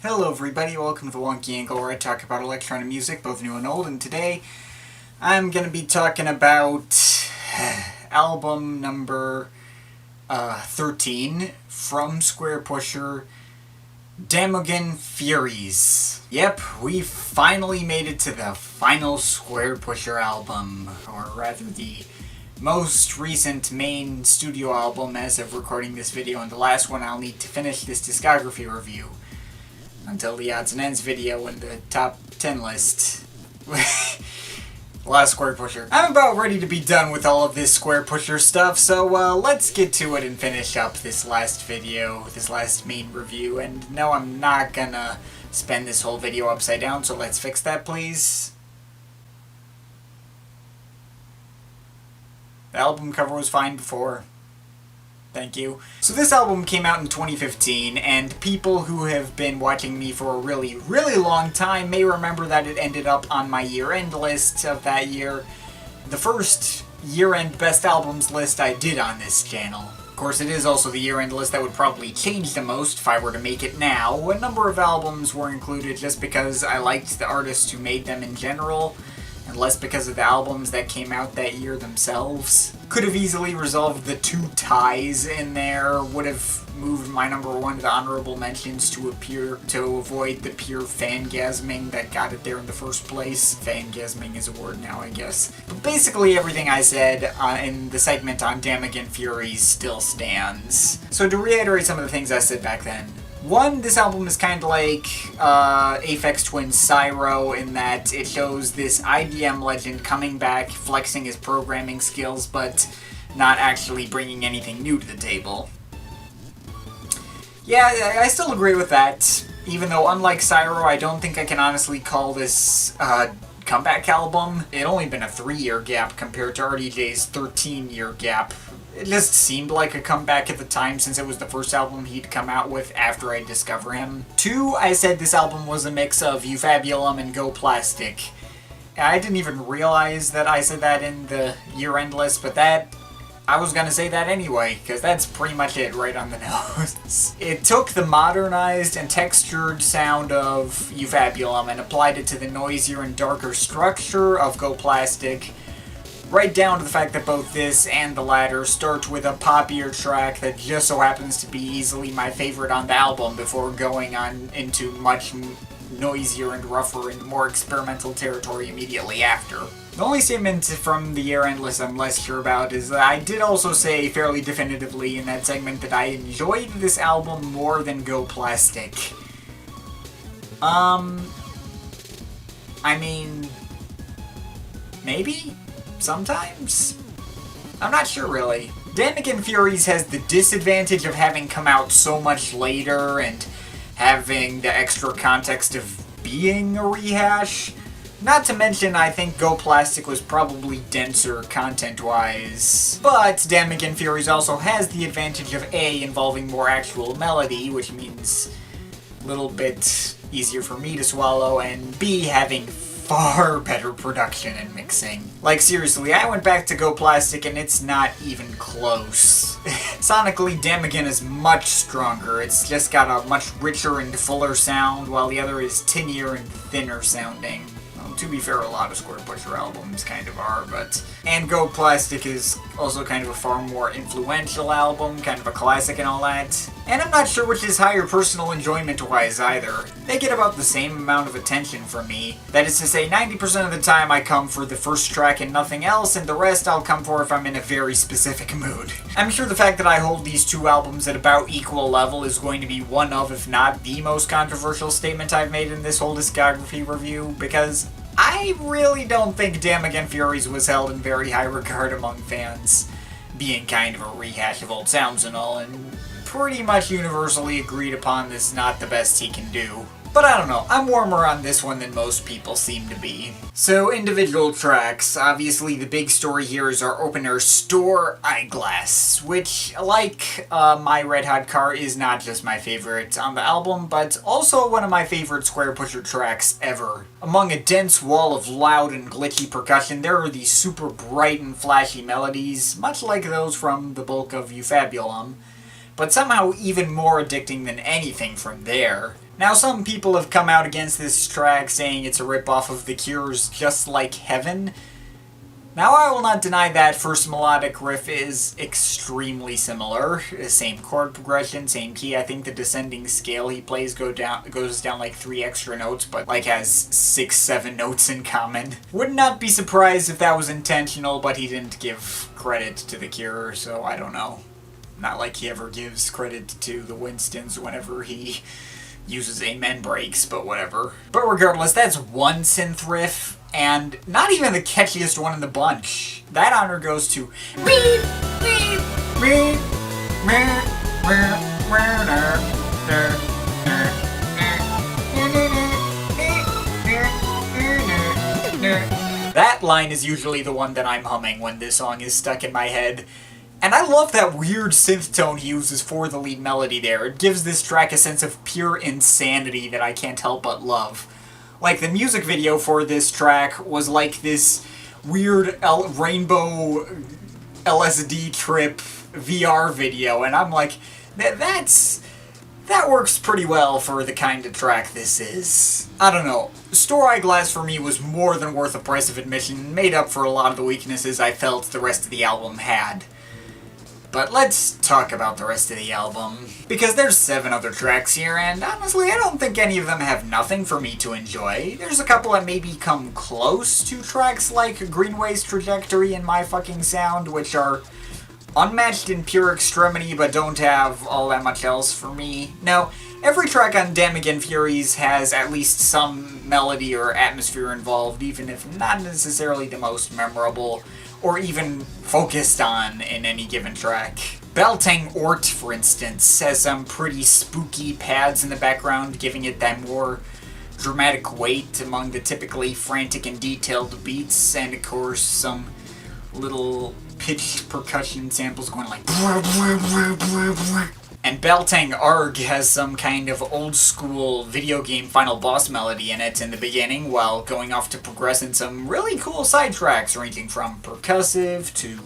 Hello everybody, welcome to the Wonky Angle where I talk about electronic music, both new and old, and today I'm going to be talking about album number 13 from Squarepusher, Damogen Furies. Yep, we finally made it to the final Squarepusher album, or rather the most recent main studio album as of recording this video, and the last one I'll need to finish this discography review until the odds and ends video in the top 10 list. Last Squarepusher. I'm about ready to be done with all of this Squarepusher stuff, so let's get to it and finish up this last video, this last main review. And no, I'm not gonna spend this whole video upside down, so let's fix that, please. The album cover was fine before. Thank you. So this album came out in 2015, and people who have been watching me for a really, really long time may remember that it ended up on my year-end list of that year. The first year-end best albums list I did on this channel. Of course, it is also the year-end list that would probably change the most if I were to make it now. A number of albums were included just because I liked the artists who made them in general, and less because of the albums that came out that year themselves. Could have easily resolved the two ties in there, would have moved my number one to the honorable mentions to avoid the pure fangasming that got it there in the first place. Fangasming is a word now, I guess. But basically everything I said in the segment on Damogen Furies still stands. So to reiterate some of the things I said back then. One, this album is kind of like Aphex Twin's Cyro in that it shows this IDM legend coming back, flexing his programming skills, but not actually bringing anything new to the table. Yeah, I still agree with that, even though unlike Cyro, I don't think I can honestly call this comeback album. It only been a 3-year gap compared to RDJ's 13-year gap. It just seemed like a comeback at the time since it was the first album he'd come out with after I discovered him. 2, I said this album was a mix of Eufabulum and Go Plastic. I didn't even realize that I said that in the year-end list, but I was gonna say that anyway, because that's pretty much it right on the nose. It took the modernized and textured sound of Eufabulum and applied it to the noisier and darker structure of Go Plastic, right down to the fact that both this and the latter start with a poppier track that just so happens to be easily my favorite on the album before going on into much noisier and rougher and more experimental territory immediately after. The only statement from the year-end list I'm less sure about is that I did also say fairly definitively in that segment that I enjoyed this album more than Go Plastic. I mean, maybe? Sometimes? I'm not sure, really. Damogen Furies has the disadvantage of having come out so much later and having the extra context of being a rehash. Not to mention, I think Go Plastic was probably denser content-wise. But Damogen Furies also has the advantage of A, involving more actual melody, which means a little bit easier for me to swallow, and B, having far better production and mixing. Like, seriously, I went back to Go Plastic and it's not even close. Sonically, Damogen is much stronger. It's just got a much richer and fuller sound, while the other is tinnier and thinner sounding. Well, to be fair, a lot of Squarepusher albums kind of are, but... And Go Plastic is also kind of a far more influential album, kind of a classic and all that. And I'm not sure which is higher personal enjoyment-wise either. They get about the same amount of attention from me. That is to say, 90% of the time I come for the first track and nothing else, and the rest I'll come for if I'm in a very specific mood. I'm sure the fact that I hold these two albums at about equal level is going to be one of, if not the most controversial statement I've made in this whole discography review, because I really don't think Damogen Furies was held in very high regard among fans, being kind of a rehash of old sounds and all, and pretty much universally agreed upon this is not the best he can do. But I don't know, I'm warmer on this one than most people seem to be. So, individual tracks. Obviously, the big story here is our opener, Stor, Eiglass, which, like My Red Hot Car, is not just my favorite on the album, but also one of my favorite Squarepusher tracks ever. Among a dense wall of loud and glitchy percussion, there are these super bright and flashy melodies, much like those from the bulk of Eufabulum, but somehow even more addicting than anything from there. Now, some people have come out against this track saying it's a ripoff of The Cure's Just Like Heaven. Now, I will not deny that first melodic riff is extremely similar. Same chord progression, same key. I think the descending scale he plays goes down like 3 extra notes, but like has 6-7 notes in common. Would not be surprised if that was intentional, but he didn't give credit to The Cure, so I don't know. Not like he ever gives credit to the Winstons whenever he uses amen breaks, but whatever. But regardless, that's one synth riff, and not even the catchiest one in the bunch. That honor goes to That line is usually the one that I'm humming when this song is stuck in my head. And I love that weird synth tone he uses for the lead melody there. It gives this track a sense of pure insanity that I can't help but love. Like, the music video for this track was like this weird rainbow LSD trip VR video, and I'm like, that works pretty well for the kind of track this is. I don't know. Stor Eiglass for me was more than worth the price of admission, and made up for a lot of the weaknesses I felt the rest of the album had. But let's talk about the rest of the album, because there's 7 other tracks here, and honestly, I don't think any of them have nothing for me to enjoy. There's a couple that maybe come close to tracks like Greenway's Trajectory and My Fucking Sound, which are unmatched in pure extremity, but don't have all that much else for me. No, every track on Damogen Furies has at least some melody or atmosphere involved, even if not necessarily the most memorable, or even focused on in any given track. Baltang Ort, for instance, has some pretty spooky pads in the background, giving it that more dramatic weight among the typically frantic and detailed beats, and of course some little pitched percussion samples going like and Baltang Arg has some kind of old school video game final boss melody in it in the beginning, while going off to progress in some really cool side tracks ranging from percussive to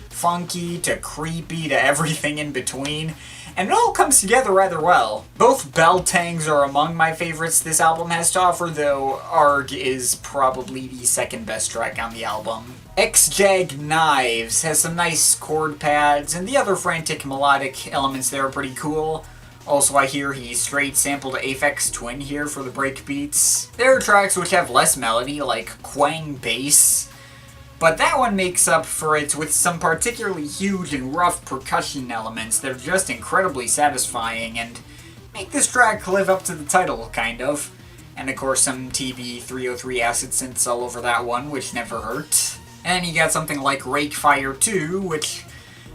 funky to creepy to everything in between. And it all comes together rather well. Both Baltangs are among my favorites this album has to offer, though Arg is probably the second best track on the album. Exjag Nives has some nice chord pads, and the other frantic melodic elements there are pretty cool. Also, I hear he straight sampled Aphex Twin here for the breakbeats. There are tracks which have less melody, like Quang Bass, but that one makes up for it with some particularly huge and rough percussion elements that are just incredibly satisfying and make this track live up to the title, kind of. And of course some TB-303 acid synths all over that one, which never hurt. And you got something like Rakefire 2, which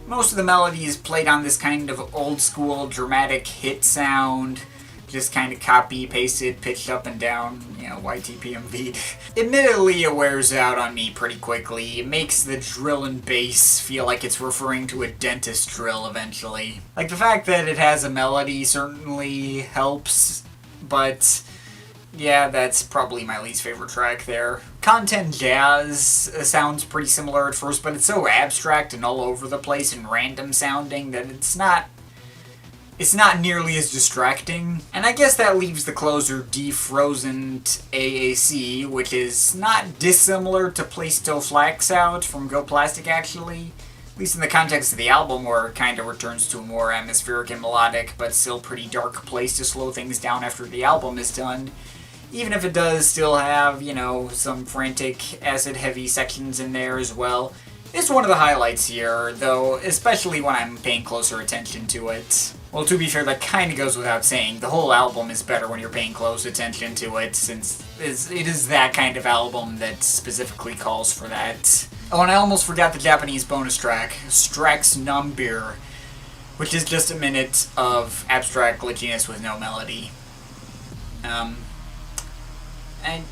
most of the melody is played on this kind of old school dramatic hit sound, just kind of copy-pasted, pitched up and down, YTPMV'd. Admittedly, it wears out on me pretty quickly. It makes the drill and bass feel like it's referring to a dentist drill eventually. Like, the fact that it has a melody certainly helps, but yeah, that's probably my least favorite track there. Content Jazz sounds pretty similar at first, but it's so abstract and all over the place and random sounding that it's not nearly as distracting. And I guess that leaves the closer Frozent AAC, which is not dissimilar to Plaisto Flax Out from Go Plastic, actually. At least in the context of the album, where it kind of returns to a more atmospheric and melodic, but still pretty dark place to slow things down after the album is done. Even if it does still have, some frantic, acid-heavy sections in there as well. It's one of the highlights here, though, especially when I'm paying closer attention to it. Well, to be fair, that kind of goes without saying. The whole album is better when you're paying close attention to it, since it is that kind of album that specifically calls for that. Oh, and I almost forgot the Japanese bonus track, Strax Numbir, which is just a minute of abstract glitchiness with no melody. And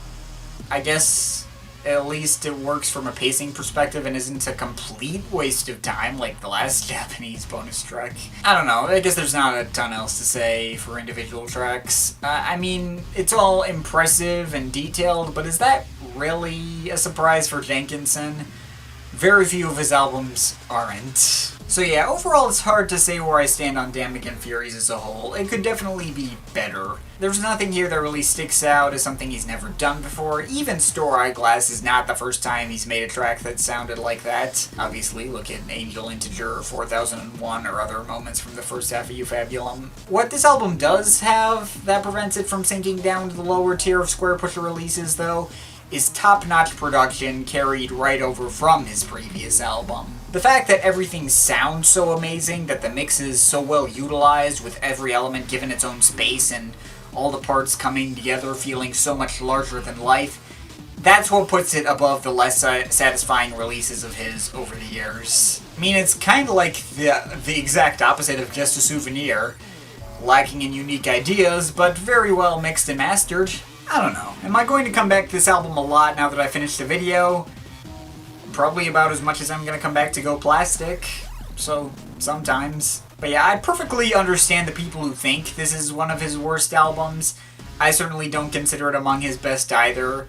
I guess at least it works from a pacing perspective and isn't a complete waste of time like the last Japanese bonus track. I don't know, I guess there's not a ton else to say for individual tracks. I mean, it's all impressive and detailed, but is that really a surprise for Jenkinson? Very few of his albums aren't. So yeah, overall it's hard to say where I stand on Damogen Furies as a whole. It could definitely be better. There's nothing here that really sticks out as something he's never done before. Even Stor Eiglass is not the first time he's made a track that sounded like that. Obviously, look at Angel Integer, 4001, or other moments from the first half of Eufabulum. What this album does have that prevents it from sinking down to the lower tier of Squarepusher releases, though, is top-notch production carried right over from his previous album. The fact that everything sounds so amazing, that the mix is so well utilized with every element given its own space and all the parts coming together feeling so much larger than life, that's what puts it above the less satisfying releases of his over the years. I mean, it's kind of like the exact opposite of just a souvenir, lacking in unique ideas, but very well mixed and mastered. I don't know. Am I going to come back to this album a lot now that I finished the video? Probably about as much as I'm going to come back to Go Plastic. So, sometimes. But yeah, I perfectly understand the people who think this is one of his worst albums. I certainly don't consider it among his best either.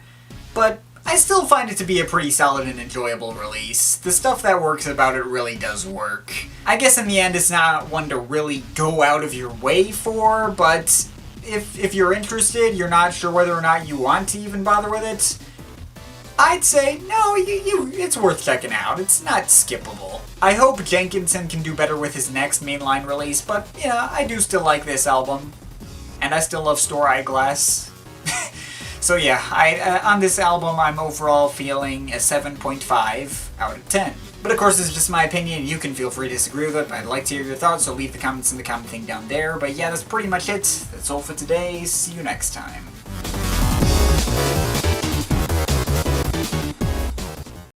But I still find it to be a pretty solid and enjoyable release. The stuff that works about it really does work. I guess in the end it's not one to really go out of your way for, but if you're interested, you're not sure whether or not you want to even bother with it, I'd say, no, it's worth checking out. It's not skippable. I hope Jenkinson can do better with his next mainline release, but, yeah, I do still like this album. And I still love Stor Eiglass. So yeah, on this album, I'm overall feeling a 7.5 out of 10. But of course, this is just my opinion. You can feel free to disagree with it, but I'd like to hear your thoughts, so leave the comments in the comment thing down there. But yeah, that's pretty much it. That's all for today. See you next time.